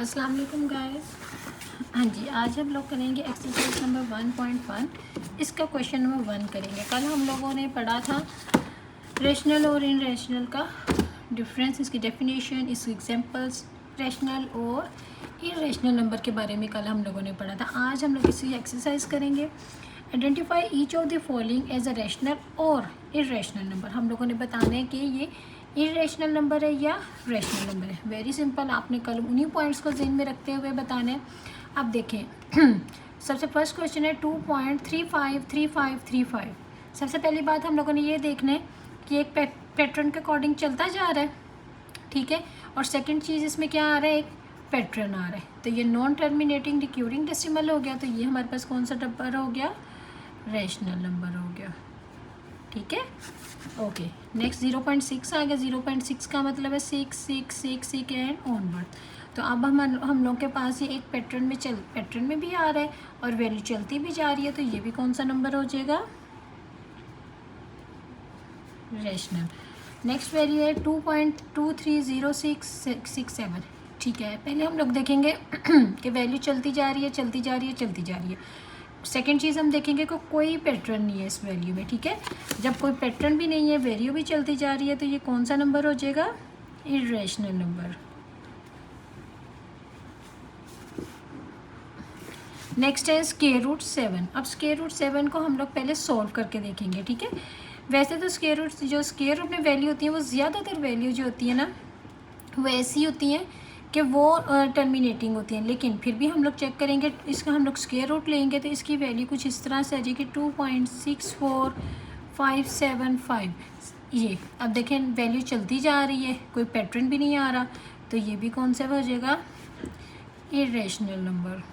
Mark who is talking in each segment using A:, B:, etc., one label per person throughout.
A: अस्सलाम वालेकुम गाइस। हाँ जी, आज हम लोग करेंगे एक्सरसाइज नंबर 1.1। इसका क्वेश्चन नंबर 1 करेंगे। कल हम लोगों ने पढ़ा था रेशनल और इनरेशनल का डिफरेंस, इसकी डेफिनेशन, इसके एग्जांपल्स, रेशनल और इनरेशनल नंबर के बारे में कल हम लोगों ने पढ़ा था। आज हम लोग इसी एक्सरसाइज करेंगे। Identify each of the following as a rational और इनरेशनल नंबर। हम लोगों ने बताना है कि ये इरेशनल नंबर है या रेशनल नंबर है। वेरी सिंपल, आपने कल उन्हीं पॉइंट्स को ज़हन में रखते हुए बताना है। अब देखें सबसे फर्स्ट क्वेश्चन है 2.353535। सबसे पहली बात हम लोगों ने ये देखना है कि एक पैटर्न के अकॉर्डिंग चलता जा रहा है, ठीक है। और सेकंड चीज़ इसमें क्या आ रहा है, एक पैटर्न आ रहा है। तो ये नॉन टर्मिनेटिंग रिक्यूरिंग डेसिमल हो गया। तो ये हमारे पास कौन सा नंबर हो गया, रेशनल नंबर हो गया, ठीक है। ओके, नेक्स्ट 0.6 आ गया। 0.6 का मतलब है 6 6 6 6 एंड ऑनवर्ड। तो अब हम लोग के पास ये एक पैटर्न में भी आ रहा है और वैल्यू चलती भी जा रही है। तो ये भी कौन सा नंबर हो जाएगा, रेशनल। नेक्स्ट वैल्यू है 2.230667, ठीक है। पहले हम लोग देखेंगे कि वैल्यू चलती जा रही है, चलती जा रही है, चलती जा रही है। सेकेंड चीज़ हम देखेंगे कि कोई पैटर्न नहीं है इस वैल्यू में, ठीक है। जब कोई पैटर्न भी नहीं है, वैल्यू भी चलती जा रही है, तो ये कौन सा नंबर हो जाएगा, इरेशनल नंबर। नेक्स्ट है स्क्वायर रूट 7। अब स्क्वायर रूट 7 को हम लोग पहले सॉल्व करके देखेंगे, ठीक है। वैसे तो स्क्वायर रूट में वैल्यू होती है, वो ज़्यादातर वैल्यू जो होती है ना, वो ऐसी होती हैं कि वो टर्मिनेटिंग होती हैं। लेकिन फिर भी हम लोग चेक करेंगे, इसका हम लोग स्क्वायर रूट लेंगे तो इसकी वैल्यू कुछ इस तरह से आ जाएगी 2.64575। ये अब देखें वैल्यू चलती जा रही है, कोई पैटर्न भी नहीं आ रहा। तो ये भी कौन सा हो जाएगा, इरेशनल नंबर।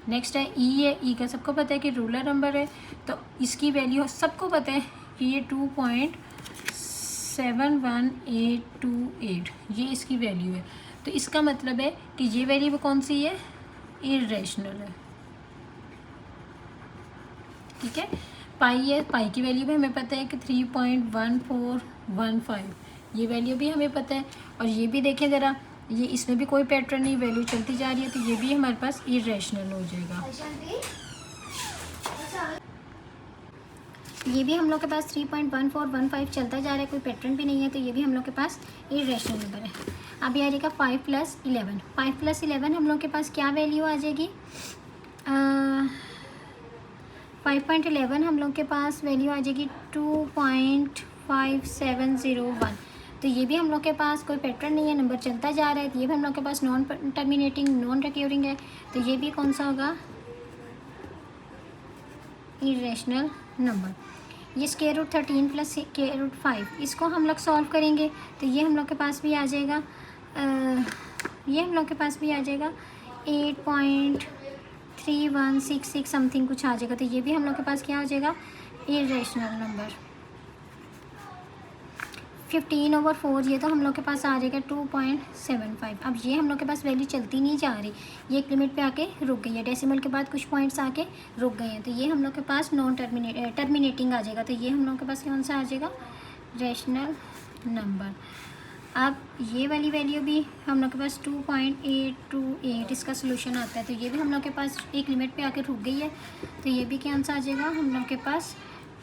A: नेक्स्ट है ई है। ई का सबको पता है कि रूलर नंबर है। तो इसकी वैल्यू सबको पता है कि ये 2.71828 ये इसकी वैल्यू है। तो इसका मतलब है कि ये वैल्यू कौन सी है, इरेशनल है, ठीक है। पाई है, पाई की वैल्यू भी हमें पता है कि 3.1415, ये वैल्यू भी हमें पता है। और ये भी देखें ज़रा, ये इसमें भी कोई पैटर्न नहीं, वैल्यू चलती जा रही है। तो ये भी हमारे पास इरेशनल हो जाएगा। ये भी हम लोग के पास 3.1415 चलता जा रहा है, कोई पैटर्न भी नहीं है। तो ये भी हम लोग के पास इरेशनल नंबर है। अब ये आ जाएगा 5 + 11। 5 + 11 हम लोग के पास क्या वैल्यू आ जाएगी, 5.11 हम लोग के पास वैल्यू आ जाएगी 2.5701। तो ये भी हम लोग के पास कोई पैटर्न नहीं है, नंबर चलता जा रहा है। तो ये भी हम लोग के पास नॉन टर्मिनेटिंग, नॉन रिक्यूरिंग है। तो ये भी कौन सा होगा, इरेशनल नंबर। ये स्क्वायर रूट 13 + स्क्वायर रूट 5, इसको हम लोग सॉल्व करेंगे। तो ये हम लोग के पास भी आ जाएगा, ये हम लोग के पास भी आ जाएगा 8.3166 समथिंग कुछ आ जाएगा। तो ये भी हम लोग के पास क्या हो जाएगा, इरेशनल नंबर। 15/4 ये तो हम लोग के पास आ जाएगा 2.75। अब ये हम लोग के पास वैल्यू चलती नहीं जा रही, ये एक लिमिट पे आके रुक गई है। डेसिमल के बाद कुछ पॉइंट्स आके रुक गए हैं। तो ये हम लोग के पास नॉन टर्मिनेटिंग आ जाएगा। तो ये हम लोग के पास कौन सा आ जाएगा, रेशनल नंबर। अब ये वाली वैल्यू भी हम लोग के पास 2.828 इसका सोल्यूशन आता है। तो ये भी हम लोग के पास एक लिमिट पे आके रुक गई है। तो ये भी क्या आंसर आ जाएगा हम लोग के पास,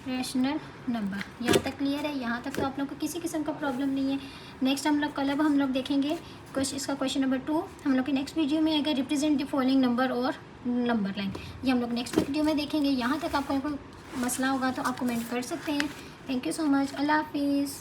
A: रेशनल नंबर। यहाँ तक क्लियर है, यहाँ तक तो आप लोग को किसी किस्म का प्रॉब्लम नहीं है। नेक्स्ट हम लोग अब हम लोग देखेंगे इसका क्वेश्चन नंबर 2 हम लोग के नेक्स्ट वीडियो में आएगा, रिप्रेजेंट द फॉलोइंग नंबर और नंबर लाइन। ये हम लोग नेक्स्ट वीडियो में देखेंगे। यहाँ तक आपको कोई मसला होगा तो आप कमेंट कर सकते हैं। थैंक यू सो मच, अल्लाह हाफिज़।